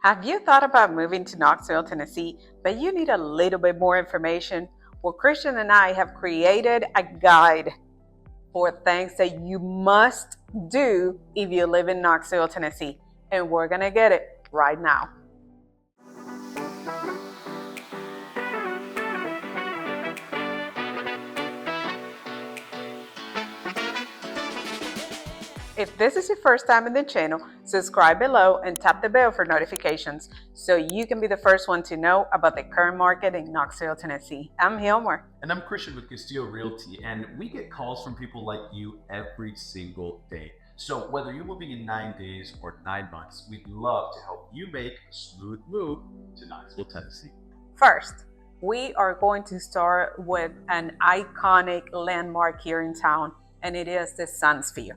Have you thought about moving to Knoxville, Tennessee, but you need a little bit more information? Well, Christian and I have created a guide for things that you must do if you live in Knoxville, Tennessee, and we're going to get it right now. If this is your first time in the channel, subscribe below and tap the bell for notifications so you can be the first one to know about the current market in Knoxville, Tennessee. I'm Hilmer. And I'm Christian with Castillo Realty, and we get calls from people like you every single day. So whether you're moving in 9 days or 9 months, we'd love to help you make a smooth move to Knoxville, Tennessee. First, we are going to start with an iconic landmark here in town, and it is the Sunsphere.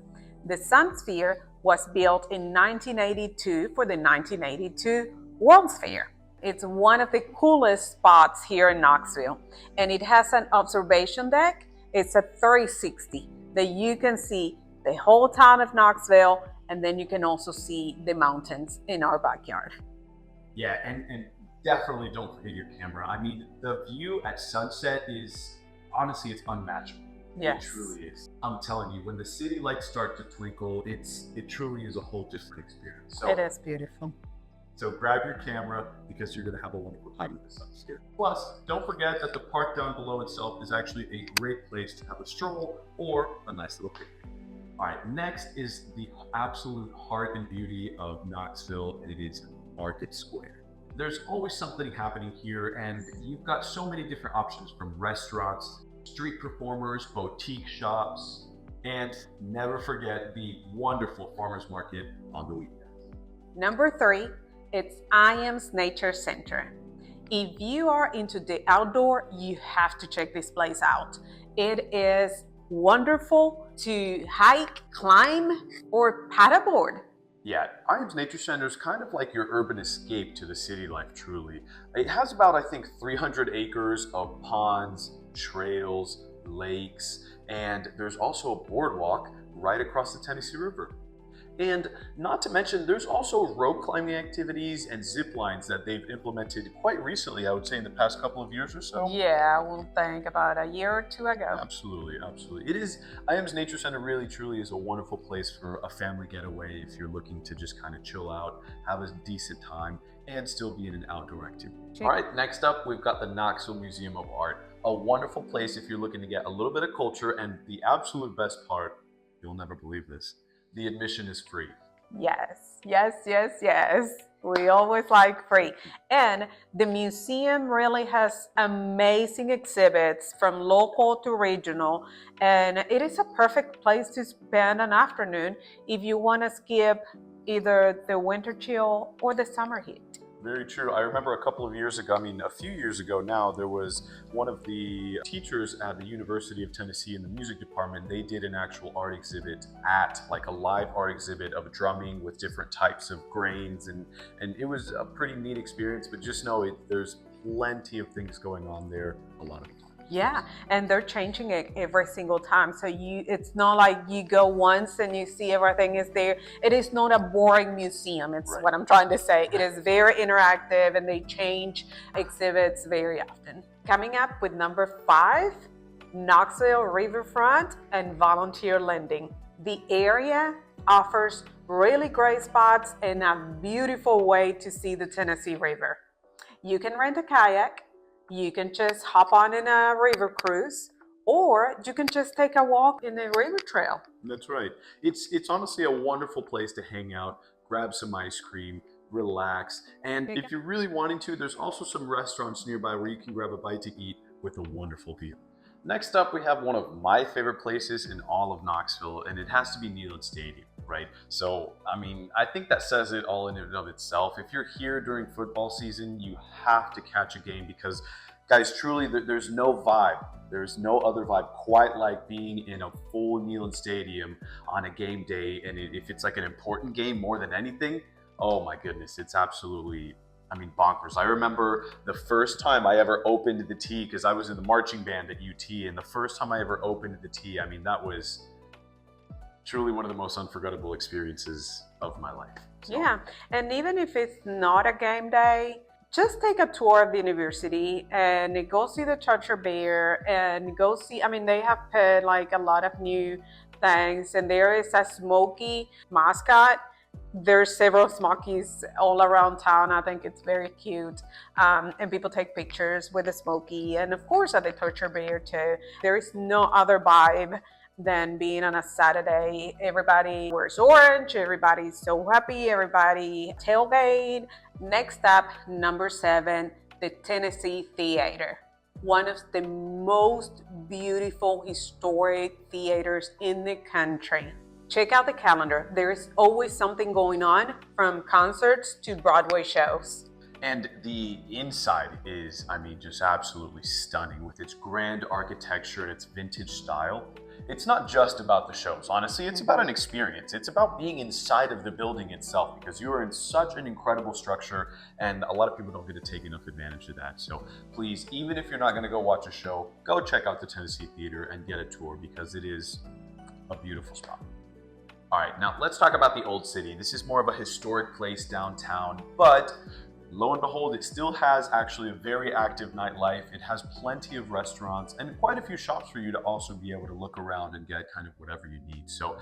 The Sunsphere was built in 1982 for the 1982 World's Fair. It's one of the coolest spots here in Knoxville, and it has an observation deck. It's a 360 that you can see the whole town of Knoxville, and then you can also see the mountains in our backyard. Yeah, and definitely don't forget your camera. I mean, the view at sunset is, honestly, it's unmatchable. Yes. It truly is. I'm telling you, when the city lights start to twinkle, it truly is a whole different experience. So, it is beautiful. So grab your camera because you're going to have a wonderful time with the Sunsphere. Plus, don't forget that the park down below itself is actually a great place to have a stroll or a nice little picnic. All right, next is the absolute heart and beauty of Knoxville, and it is Market Square. There's always something happening here, and you've got so many different options from restaurants, street performers, boutique shops, and never forget the wonderful farmers market on the weekends. Number 3, it's Ijams Nature Center. If you are into the outdoor, you have to check this place out. It is wonderful to hike, climb, or paddleboard. Yeah, Ijams Nature Center is kind of like your urban escape to the city life, truly. It has about, I think, 300 acres of ponds, trails, lakes, and there's also a boardwalk right across the Tennessee River. And not to mention, there's also rope climbing activities and zip lines that they've implemented quite recently, I would say in the past couple of years or so. Yeah, I will think about a year or two ago. Absolutely, absolutely. It is, Ijams Nature Center really truly is a wonderful place for a family getaway if you're looking to just kind of chill out, have a decent time, and still be in an outdoor activity. All right, next up, we've got the Knoxville Museum of Art. A wonderful place if you're looking to get a little bit of culture, and the absolute best part, you'll never believe this, the admission is free. Yes, yes, yes, yes. We always like free. And the museum really has amazing exhibits from local to regional, and it is a perfect place to spend an afternoon if you want to skip either the winter chill or the summer heat. Very true. I remember a couple of years ago, a few years ago now, there was one of the teachers at the University of Tennessee in the music department. They did an actual art exhibit like a live art exhibit of drumming with different types of grains. And it was a pretty neat experience, but just know there's plenty of things going on there a lot of the time. Yeah, and they're changing it every single time. So it's not like you go once and you see everything is there. It is not a boring museum. It's right. What I'm trying to say. It is very interactive, and they change exhibits very often. Coming up with number 5, Knoxville Riverfront and volunteer lending. The area offers really great spots and a beautiful way to see the Tennessee River. You can rent a kayak. You can just hop on in a river cruise, or you can just take a walk in the river trail. That's right. It's honestly a wonderful place to hang out, grab some ice cream, relax. And if you're really wanting to, there's also some restaurants nearby where you can grab a bite to eat with a wonderful view. Next up, we have one of my favorite places in all of Knoxville, and it has to be Neyland Stadium, right? So, I think that says it all in and of itself. If you're here during football season, you have to catch a game because, guys, truly, there's no vibe. There's no other vibe quite like being in a full Neyland Stadium on a game day, and if it's like an important game more than anything, oh my goodness, it's absolutely bonkers. I remember the first time I ever opened the tee, because I was in the marching band at UT, and the first time I ever opened the tee, that was truly one of the most unforgettable experiences of my life. So, Yeah, and even if it's not a game day, just take a tour of the university and go see the Charger Bear and go see. I mean, they have put like a lot of new things, and there is a Smoky mascot. There's several Smokies all around town. I think it's very cute, and people take pictures with the Smoky, and of course at the Torture Bear too. There is no other vibe than being on a Saturday. Everybody wears orange, everybody's so happy, everybody tailgate. Next up, number 7, the Tennessee Theater. One of the most beautiful historic theaters in the country. Check out the calendar. There's always something going on, from concerts to Broadway shows. and the inside is, I mean, just absolutely stunning with its grand architecture and its vintage style. It's not just about the shows, honestly, it's about an experience. It's about being inside of the building itself, because you are in such an incredible structure, and a lot of people don't get to take enough advantage of that. So please, even if you're not going to go watch a show, go check out the Tennessee Theater and get a tour, because it is a beautiful spot. All right, now let's talk about the Old City. This is more of a historic place downtown, but lo and behold, it still has actually a very active nightlife. It has plenty of restaurants and quite a few shops for you to also be able to look around and get kind of whatever you need. So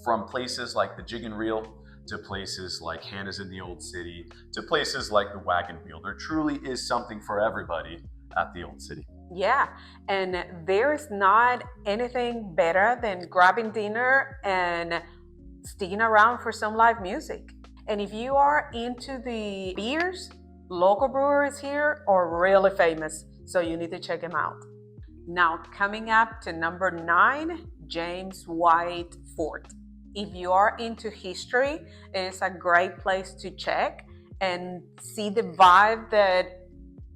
from places like the Jig and Reel to places like Hannah's in the Old City to places like the Wagon Wheel, there truly is something for everybody at the Old City. Yeah, and there is not anything better than grabbing dinner and sticking around for some live music. And if you are into the beers, local brewers here are really famous, so you need to check them out. Now, coming up to number 9, James White Fort. If you are into history, it is a great place to check and see the vibe that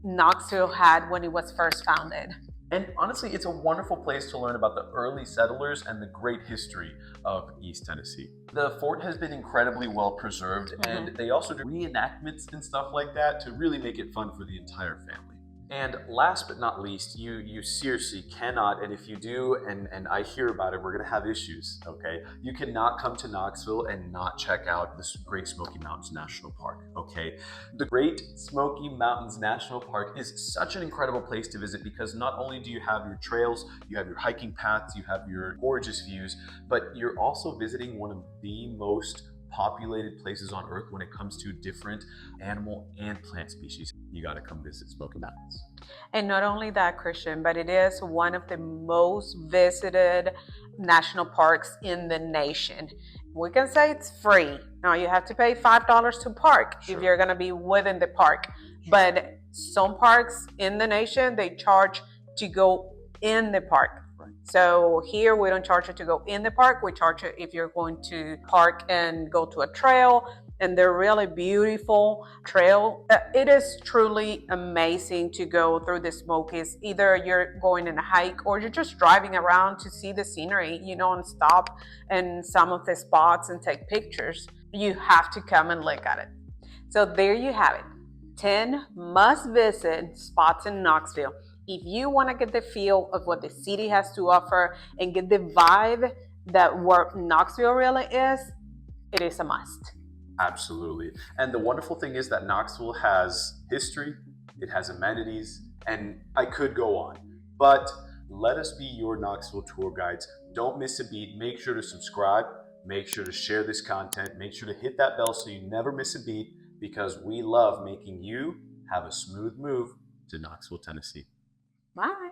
Knoxville had when it was first founded. And honestly, it's a wonderful place to learn about the early settlers and the great history of East Tennessee. The fort has been incredibly well preserved, and they also do reenactments and stuff like that to really make it fun for the entire family. And last but not least, you seriously cannot, and if you do, and I hear about it, we're gonna have issues, okay? You cannot come to Knoxville and not check out the Great Smoky Mountains National Park, okay? The Great Smoky Mountains National Park is such an incredible place to visit, because not only do you have your trails, you have your hiking paths, you have your gorgeous views, but you're also visiting one of the most populated places on earth when it comes to different animal and plant species. You got to come visit Smoky Mountains. And not only that, Christian, but it is one of the most visited national parks in the nation. We can say it's free. Now you have to pay $5 to park if you're going to be within the park. But some parks in the nation, they charge to go in the park. So here we don't charge you to go in the park. We charge you if you're going to park and go to a trail, and they're really beautiful trail. It is truly amazing to go through the Smokies. Either you're going in a hike or you're just driving around to see the scenery, and stop in some of the spots and take pictures. You have to come and look at it. So there you have it. 10 must-visit spots in Knoxville. If you want to get the feel of what the city has to offer and get the vibe that what Knoxville really is, it is a must. Absolutely. And the wonderful thing is that Knoxville has history, it has amenities, and I could go on. But let us be your Knoxville tour guides. Don't miss a beat. Make sure to subscribe. Make sure to share this content. Make sure to hit that bell so you never miss a beat, because we love making you have a smooth move to Knoxville, Tennessee. Bye.